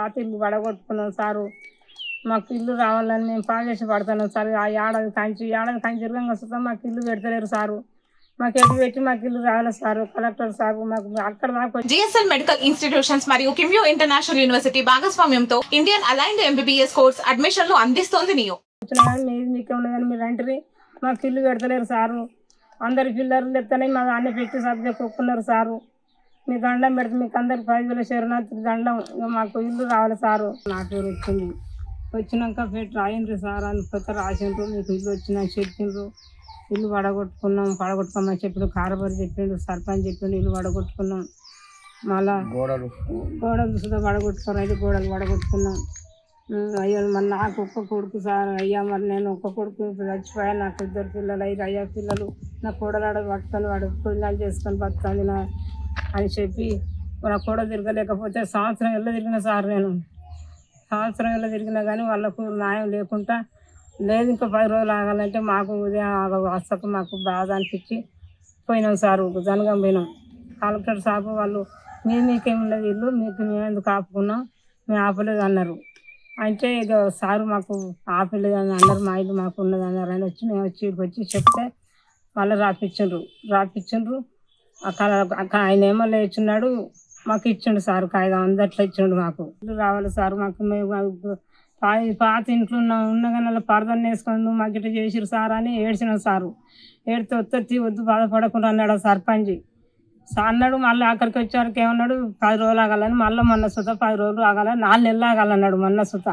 పాత ఇల్లు పడగొట్టుకున్నాం సారు. మాకు ఇల్లు రావాలని మేము పాజేసి పడుతున్నాం సార్. ఆ ఏడాది కంచి తిరగంగా వస్తుందా మాకు ఇల్లు పెడతలేరు సారు. మాకు ఎటు పెట్టి మాకు ఇల్లు రావాలి సారు. కలెక్టర్ సార్ మాకు అక్కడ దాకా జిఎస్ఎల్ మెడికల్ ఇన్స్టిట్యూషన్స్ మరియు కిమ్యూ ఇంటర్నేషనల్ యూనివర్సిటీ భాగస్వామ్యంతో ఇండియన్ అలైన్డ్ ఎంబీబీఎస్ కోర్స్ అడ్మిషన్లు అందిస్తోంది నియో. వచ్చినా కానీ మీకే ఉండదు కానీ మీరు అంటారు మాకు ఇల్లు పెడతలేరు సారు. అందరి పిల్లలు ఎత్తనే మాకు అన్ని పెట్టి సబ్జెక్ట్ ఒప్పుకున్నారు సారు. మీ దండం పెడితే మీకు అందరికి 5,000 శరణార్థి దండం. మాకు ఇల్లు రావాలి సారు. నా పేరు వచ్చింది. వచ్చినాక పెట్టి రాయండి సార్ అని కొత్త రాసిండ్రు. మీకు ఇల్లు వచ్చినా చెప్పిండ్రు. ఇల్లు పడగొట్టుకోమని చెప్పిండు. కారబరి చెప్పిండు, సర్పంచ్ చెప్పిండు. ఇల్లు పడగొట్టుకున్నాం. మళ్ళా గోడలు సుధా పడగొట్టుకున్నాం. అయితే గోడలు పడగొట్టుకున్నాం. అయ్యో మరి నాకు ఒక్క కొడుకు సార్. అయ్యా మరి నేను ఒక్క కొడుకు చచ్చిపోయా. నాకు 2 పిల్లలు అయితే అయ్యా పిల్లలు నా కోడలాడ పట్టుకొని వాడు పిల్లలు చేసుకొని బతుకుంది నా అని చెప్పి నా కోడ తిరగలేకపోతే సంవత్సరం వెళ్ళ తిరిగిన సార్. నేను సంవత్సరం వెళ్ళ తిరిగినా కానీ వాళ్ళకు న్యాయం లేకుండా లేదు. ఇంకా 10 రోజులు ఆగాలంటే మాకు ఉదయం వస్తకు మాకు బాధ అనిపించి పోయినాం సార్. జనగం పోయినాం. కలెక్టర్ సాబు వాళ్ళు మీకేమి ఉండదు ఇల్లు మీకు మేము ఎందుకు ఆపుకున్నాం, మేము ఆపలేదు అన్నారు. అంటే ఇక సారు మాకు ఆపలేదు అని అన్నారు. మా ఇల్లు మాకు ఉన్నది అన్నారు. అని వచ్చి మేము వచ్చి చెప్తే వాళ్ళు రాపిచ్చిండ్రు. ఆయన ఏమో ఇచ్చున్నాడు మాకు ఇచ్చిండు సార్. కాగితం అందట్లో ఇచ్చిండు. మాకు ఇల్లు రావాలి సార్. మాకు మేము పాత ఇంట్లో ఉన్నగానే అలా పరదలు వేసుకొని మాకు ఇట్లా చేసిరు సార్ అని ఏడ్చినాం సారు. ఏడితే వద్దు బాధపడకుండా అన్నాడు సర్పంచ్ అన్నాడు. మళ్ళీ అక్కడికి వచ్చేవారికి ఏమన్నాడు 10 రోజులు ఆగాలని. మళ్ళీ మొన్న సుత 10 రోజులు ఆగాలని 4 నెలలు ఆగాలన్నాడు మొన్న సుత.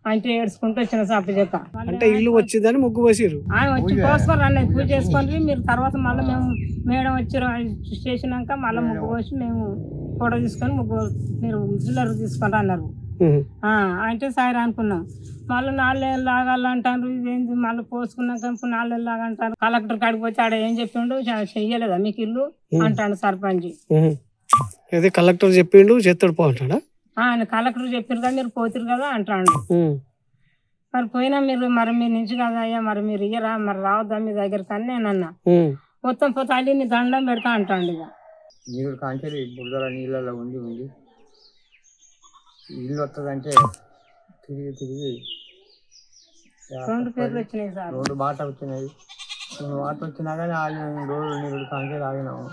అంటే ఏడ్చుకుంటూ వచ్చిన సప్పచెక్క. అంటే ఇల్లు వచ్చిందని ముగ్గు పోసిరు. వచ్చి కోసుకొని అన్నది పూజ చేసుకొని మీరు తర్వాత మళ్ళీ మేము మేడం వచ్చారు చేసినాక మళ్ళీ ముగ్గు పోసి మేము ఫోటో తీసుకొని ముగ్గు మీరు జిల్లర్ తీసుకొని అన్నారు. అంటే సరే అనుకున్నాం. మళ్ళీ 4 నెలలు ఆగాలంటారు. ఇదేంటి మళ్ళీ పోసుకున్నాక 4 నెలలు ఆగంటారు. కలెక్టర్ కాడికి పోతే ఆడ ఏం చెప్పిండు, చెయ్యలేదా మీకు ఇల్లు అంటాడు సర్పంచ్. అదే కలెక్టర్ చెప్పిండు చేస్తాడు పో అంటాడా. ఆయన కలెక్టర్ చెప్పారు కదా మీరు పోతురు కదా అంటాడు. మరి పోయినా మీరు మీ నుంచి కదా అయ్యా మరి మీరు ఇయ్యరా మరి రావద్దా మీ దగ్గరికి అని నేను అన్నా. మొత్తం పోతే అల్లి నీ దండం పెడతా అంటాడు. ఇక నీళ్ళు కాంచెలి బురదల నీళ్ళలో ఉండి ఇల్లు వస్తుందంటే తిరిగి 2 పేర్లు వచ్చినాయి సార్. 2 మాట వచ్చినాయి. 2 మాట వచ్చినా కానీ ఆగిన రోజులు నీళ్ళు కాంచెలి ఆగినాము.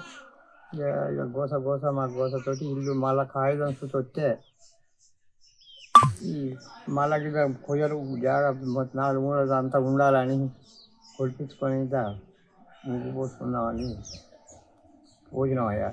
ఇక గోస మా గోసతోటి ఇల్లు మళ్ళీ కాగితం చుట్టూ వస్తే ఈ మళ్ళీ ఇక కొయ్యలు జాగ్రత్త 4 మూలలు అంతా ఉండాలని కొలిపించుకొని ముగ్గు పోసుకుందామని పోసినామయ్యా.